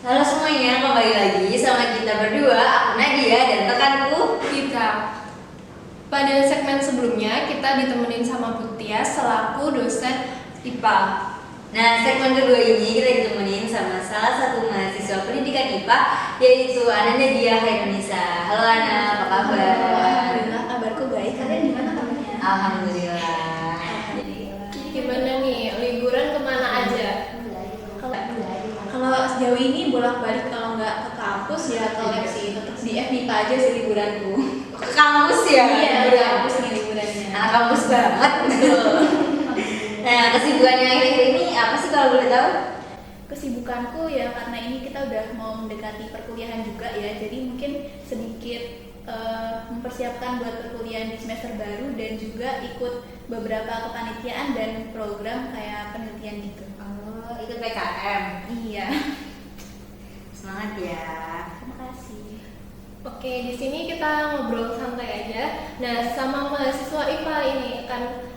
Halo semuanya, kembali lagi sama kita berdua, aku Nadia dan rekanku Kita. Pada segmen sebelumnya kita ditemenin sama Putia selaku dosen IPA. Nah, segmen kedua ini kita ditemenin sama salah satu mahasiswa pendidikan IPA, yaitu Ananda Dia Hairunisa. Halo Ana, apa kabar? Alhamdulillah, kabarku baik. Kalian gimana kabarnya? Alhamdulillah. Gimana nih, liburan kemana aja? Kalau sejauh ini bolak-balik, kalau nggak ke kampus ya ke lab sih. Tetap di FMIPA aja sih liburanku. Ke kampus ya? Iya, ke liburan. kampus nih liburannya. Anak kampus banget. Nah, kesibukannya akhir-akhir ini apa sih kalau boleh tahu? Kesibukanku ya karena ini kita udah mau mendekati perkuliahan juga ya. Jadi mungkin sedikit mempersiapkan buat perkuliahan di semester baru dan juga ikut beberapa kepanitiaan dan program kayak penelitian gitu. Oh, ikut PKM. Iya. Semangat ya. Terima kasih. Oke, di sini kita ngobrol santai aja. Nah, sama mahasiswa IPA ini kan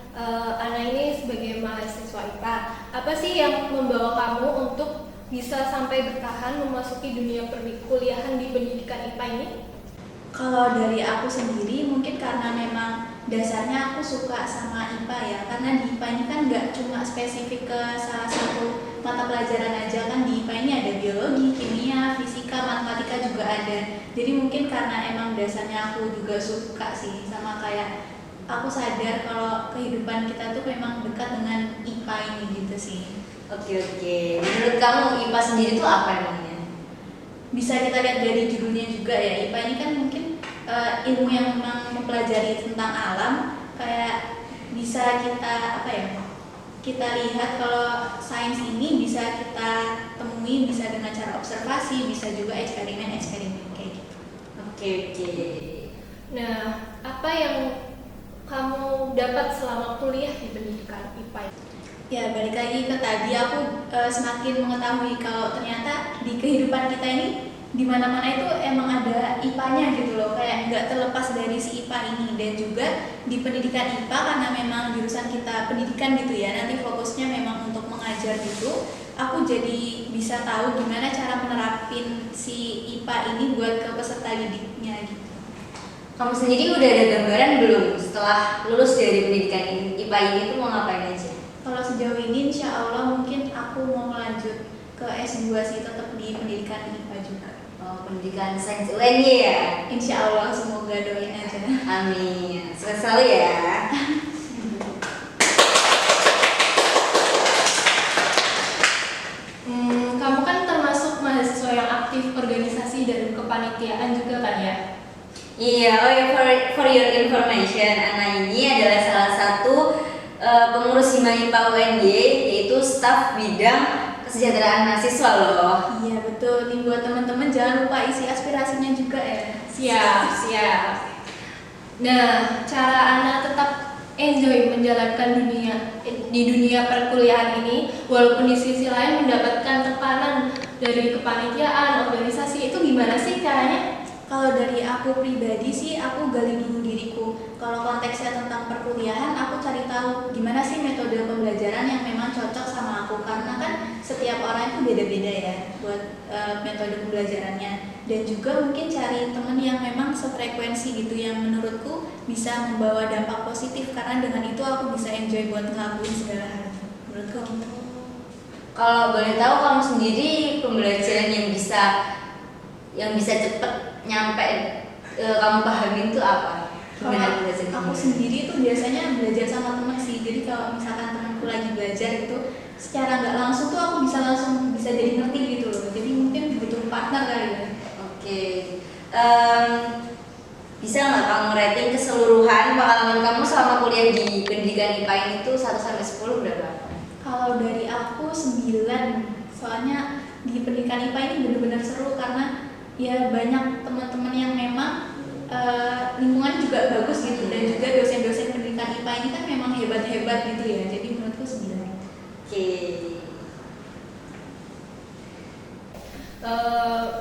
Ana ini sebagai mahasiswa IPA, apa sih yang membawa kamu untuk bisa sampai bertahan memasuki dunia perkuliahan di pendidikan IPA ini? Kalau dari aku sendiri mungkin karena memang dasarnya aku suka sama IPA ya, karena di IPA ini kan nggak cuma spesifik ke salah satu mata pelajaran aja, kan di IPA ini ada biologi, kimia, fisika, matematika juga ada. Jadi mungkin karena emang dasarnya aku juga suka sih, sama kayak aku sadar kalau kehidupan kita tuh memang dekat dengan IPA ini gitu sih. Oke. Menurut kamu IPA sendiri itu apa emangnya? Bisa kita lihat dari judulnya juga ya, IPA ini kan mungkin ilmu yang memang mempelajari tentang alam, kayak bisa kita kita lihat kalau sains ini bisa kita temui bisa dengan cara observasi, bisa juga eksperimen kayak gitu. Oke. Nah, apa yang kamu dapat selama kuliah di pendidikan IPA? Ya balik lagi ke tadi, aku semakin mengetahui kalau ternyata di kehidupan kita ini di mana-mana itu emang ada IPA-nya gitu loh, kayak nggak terlepas dari si IPA ini. Dan juga di pendidikan IPA karena memang jurusan kita pendidikan gitu ya, nanti fokusnya memang untuk mengajar gitu. Aku jadi bisa tahu gimana cara menerapin si IPA ini buat ke peserta didiknya gitu. Kamu sendiri udah ada gambaran belum setelah lulus dari pendidikan IPA ini tuh mau ngapain aja? Kalau sejauh ini insya Allah mungkin aku mau lanjut ke S2 sih, tetap di pendidikan IPA juga. Oh, pendidikan sains UNY ya? Insya Allah, semoga doain aja. Amin. Sukses selalu ya. Kamu kan termasuk mahasiswa yang aktif organisasi dan kepanitiaan juga kan ya? Iya, oh ya, for your information, Ana ini adalah salah satu pengurus Hima IPA UNY, yaitu staf bidang kesejahteraan mahasiswa loh. Iya betul, nih buat teman-teman jangan lupa isi aspirasinya juga ya. Siap. Nah, cara Ana tetap enjoy menjalankan di dunia perkuliahan ini, walaupun di sisi lain mendapatkan tekanan dari kepanitiaan, organisasi, itu gimana sih caranya? Kalau dari aku pribadi sih, aku gali dulu diriku. Kalau konteksnya tentang perkuliahan, aku cari tahu gimana sih metode pembelajaran yang memang cocok sama aku. Karena kan setiap orang itu beda-beda ya buat metode pembelajarannya. Dan juga mungkin cari temen yang memang sefrekuensi gitu, yang menurutku bisa membawa dampak positif. Karena dengan itu aku bisa enjoy buat ngelakuin segala hal. Menurut kamu? Kalau boleh tahu kamu sendiri pembelajaran yang bisa cepet nyampe kamu pahamin itu apa? Gimana belajar? Aku sendiri tuh biasanya belajar sama teman sih. Jadi kalau misalkan temanku lagi belajar itu secara nggak langsung tuh aku langsung bisa jadi ngerti gitu loh. Jadi mungkin butuh partner kali ya. Oke. Bisa nggak kamu rating keseluruhan pengalaman kamu selama kuliah di pendidikan IPA ini tuh 1 sampai 10 berapa? Kalau dari aku 9. Soalnya di pendidikan IPA ini benar-benar seru karena ya banyak teman-teman yang memang lingkungan juga bagus gitu, dan juga dosen-dosen pendidikan IPA ini kan memang hebat-hebat gitu ya. Jadi menurutku 9. Oke.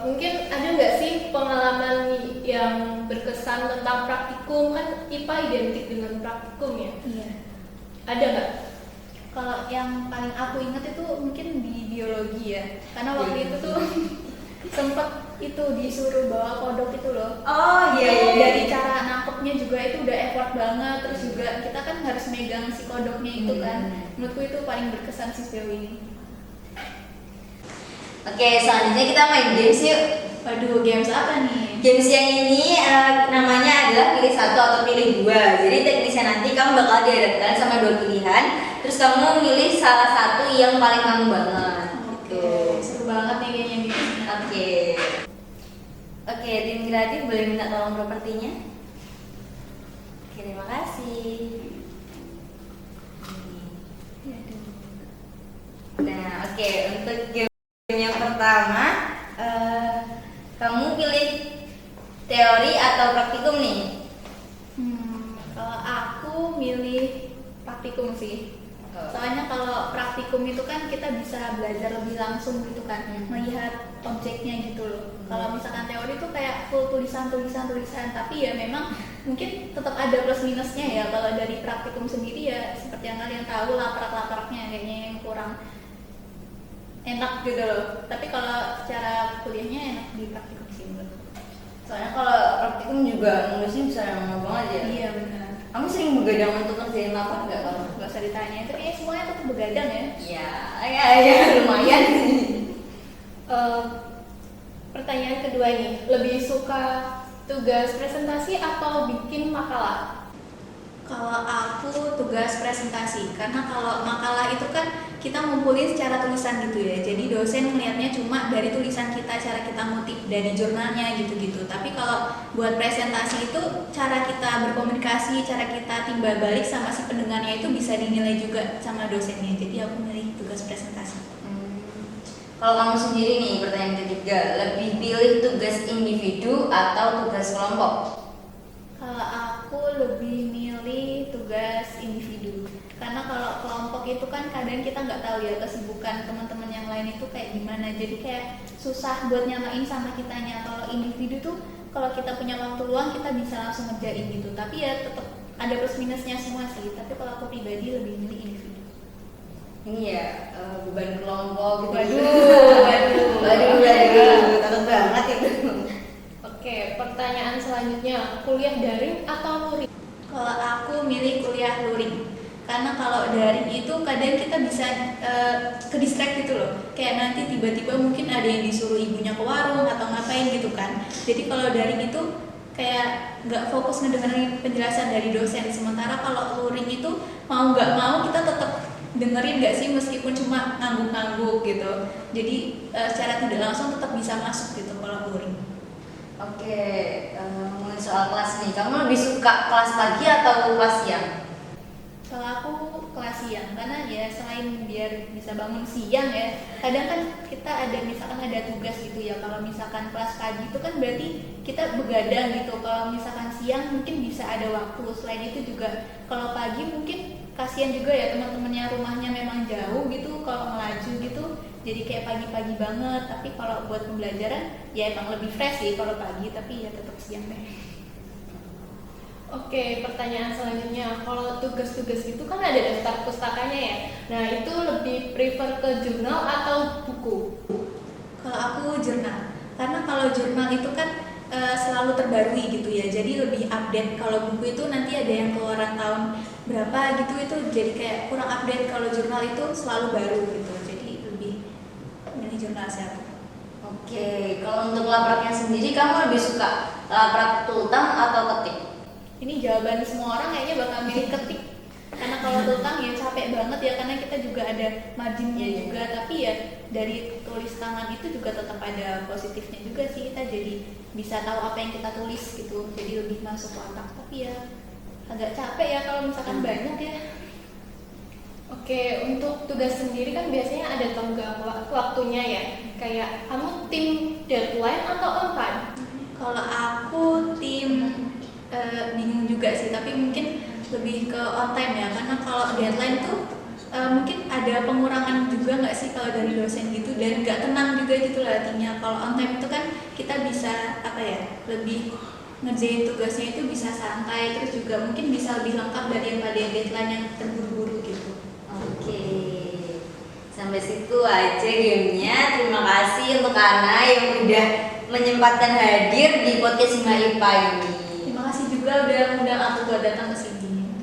Mungkin ada nggak sih pengalaman yang berkesan tentang praktikum? Kan IPA identik dengan praktikum ya? Iya. Ada nggak? Kalau yang paling aku ingat itu mungkin di biologi ya, karena waktu itu tuh sempet itu disuruh bawa kodok itu loh. Oh iya Itu iya. dari cara nangkepnya juga itu udah effort banget, terus juga kita kan harus megang si kodoknya itu kan. Menurutku itu paling berkesan sih sejauh ini. Oke, selanjutnya kita main games yuk. Waduh, games apa nih? Games yang ini namanya adalah pilih satu atau pilih dua. Jadi teknisnya nanti kamu bakal dihadapkan sama dua pilihan, terus kamu milih salah satu yang paling kamu banget. Oke, seru banget nih kayaknya gitu. Oke. Oke, tim kreatif boleh minta tolong propertinya? Oke, terima kasih. Nah, oke, untuk game yang pertama, kamu pilih teori atau praktikum nih? Kalau aku milih praktikum sih. Soalnya kalau praktikum itu kan kita bisa belajar lebih langsung gitu kan, melihat objeknya gitu loh. Kalau misalkan teori itu kayak full tulisan, tapi ya memang mungkin tetap ada plus minusnya ya. Kalau dari praktikum sendiri ya seperti yang kalian tahu laprak-lapraknya kayaknya yang kurang enak gitu loh. Tapi kalau secara kuliahnya enak di praktikum sih menurutku. Soalnya kalau praktikum juga nulisnya bisa lama banget ya. Iya benar. Kamu sering begadang untuk ngerjain lapor nggak kamu? Gak usah ditanya, itu kayaknya semuanya tetap begadang ya. Ya, lumayan. Pertanyaan kedua nih, lebih suka tugas presentasi atau bikin makalah? Kalau aku tugas presentasi, karena kalau makalah itu kan kita ngumpulin secara tulisan gitu ya. Jadi dosen melihatnya cuma dari tulisan kita, cara kita ngutip dari jurnalnya gitu-gitu. Tapi kalau buat presentasi itu cara kita berkomunikasi, cara kita timbal balik sama si pendengarnya itu bisa dinilai juga sama dosennya. Jadi aku milih tugas presentasi. Kalau kamu sendiri nih, pertanyaan ketiga, lebih pilih tugas individu atau tugas kelompok? Kalau aku lebih milih tugas individu, karena kalau kelompok itu kan kadang kita nggak tahu ya kesibukan teman-teman yang lain itu kayak gimana, jadi kayak susah buat nyamain sama kitanya. Kalau individu tuh kalau kita punya waktu luang kita bisa langsung ngerjain gitu, tapi ya tetap ada plus minusnya semua sih. Tapi kalau aku pribadi lebih milih individu. Ini ya, beban kelompok gitu. Waduh. Takut banget itu. Oke, pertanyaan selanjutnya, kuliah daring atau luring? Kalau aku milih kuliah luring, karena kalau daring itu kadang kita bisa ke distract gitu loh. Kayak nanti tiba-tiba mungkin ada yang disuruh ibunya ke warung atau ngapain gitu kan. Jadi kalau daring itu kayak nggak fokus ngedengerin penjelasan dari dosen. Sementara kalau luring itu mau nggak mau kita tetap dengerin nggak sih, meskipun cuma ngangguk-ngangguk gitu. Jadi secara tidak langsung tetap bisa masuk gitu kalau luring. Oke, ngomongin soal kelas nih, kamu lebih suka kelas pagi atau kelas siang? Kalau aku kelas siang, karena ya selain biar bisa bangun siang ya, kadang kan kita ada misalkan ada tugas gitu ya. Kalau misalkan kelas pagi itu kan berarti kita begadang gitu. Kalau misalkan siang mungkin bisa ada waktu. Selain itu juga kalau pagi mungkin kasihan juga ya teman-temannya, rumahnya memang jauh gitu kalau melaju gitu. Jadi kayak pagi-pagi banget. Tapi kalau buat pembelajaran ya emang lebih fresh sih kalau pagi, tapi ya tetap siang deh. Oke, pertanyaan selanjutnya, kalau tugas-tugas itu kan ada daftar pustakanya ya. Nah, itu lebih prefer ke jurnal atau buku? Kalau aku jurnal, karena kalau jurnal itu kan selalu terbarui gitu ya, jadi lebih update. Kalau buku itu nanti ada yang keluaran tahun berapa gitu, itu jadi kayak kurang update. Kalau jurnal itu selalu baru gitu, jadi lebih milih jurnal sih aku. Oke, kalau untuk lapraknya sendiri, kamu lebih suka laprak tultang atau ketik? Ini jawaban semua orang kayaknya bakal milih ketik, karena kalau tultang ya capek banget ya, karena kita juga ada marginnya juga. Tapi ya dari tulis tangan itu juga tetap ada positifnya juga sih, kita jadi bisa tahu apa yang kita tulis gitu, jadi lebih masuk otak. Tapi ya agak capek ya kalau misalkan banyak ya. Oke, untuk tugas sendiri kan biasanya ada tenggang waktunya ya. Kayak kamu tim deadline atau on time? Kalau aku tim bingung juga sih, tapi mungkin lebih ke on time ya, karena kalau deadline tuh mungkin ada pengurangan juga nggak sih kalau dari dosen gitu, dan nggak tenang juga gitu lah hatinya. Kalau on time itu kan kita bisa apa ya, lebih ngerjain tugasnya itu bisa santai, terus juga mungkin bisa lebih lengkap daripada deadline yang terburu-buru gitu. Oke. Sampai situ aja gamenya. Terima kasih untuk Ana yang udah menyempatkan hadir di podcast Hima IPA ini. Terima kasih juga udah undang aku buat datang ke sini.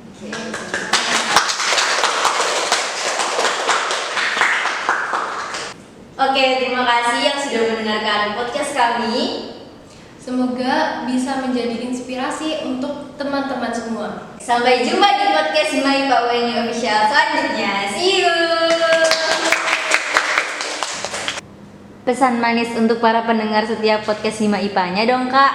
Oke, terima kasih yang sudah mendengarkan podcast kami. Semoga bisa menjadi inspirasi untuk teman-teman semua. Sampai jumpa di podcast Hima IPA UNY Official selanjutnya. See you. Pesan manis untuk para pendengar setiap podcast Hima IPA-nya dong, Kak.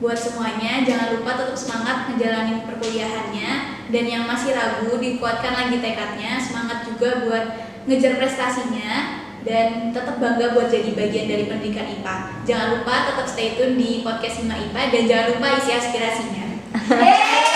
Buat semuanya, jangan lupa tetap semangat ngejalanin perkuliahannya, dan yang masih ragu dikuatkan lagi tekadnya, semangat juga buat ngejar prestasinya, dan tetap bangga buat jadi bagian dari pendidikan IPA. Jangan lupa tetap stay tune di podcast Hima IPA dan jangan lupa isi aspirasinya. Yeay.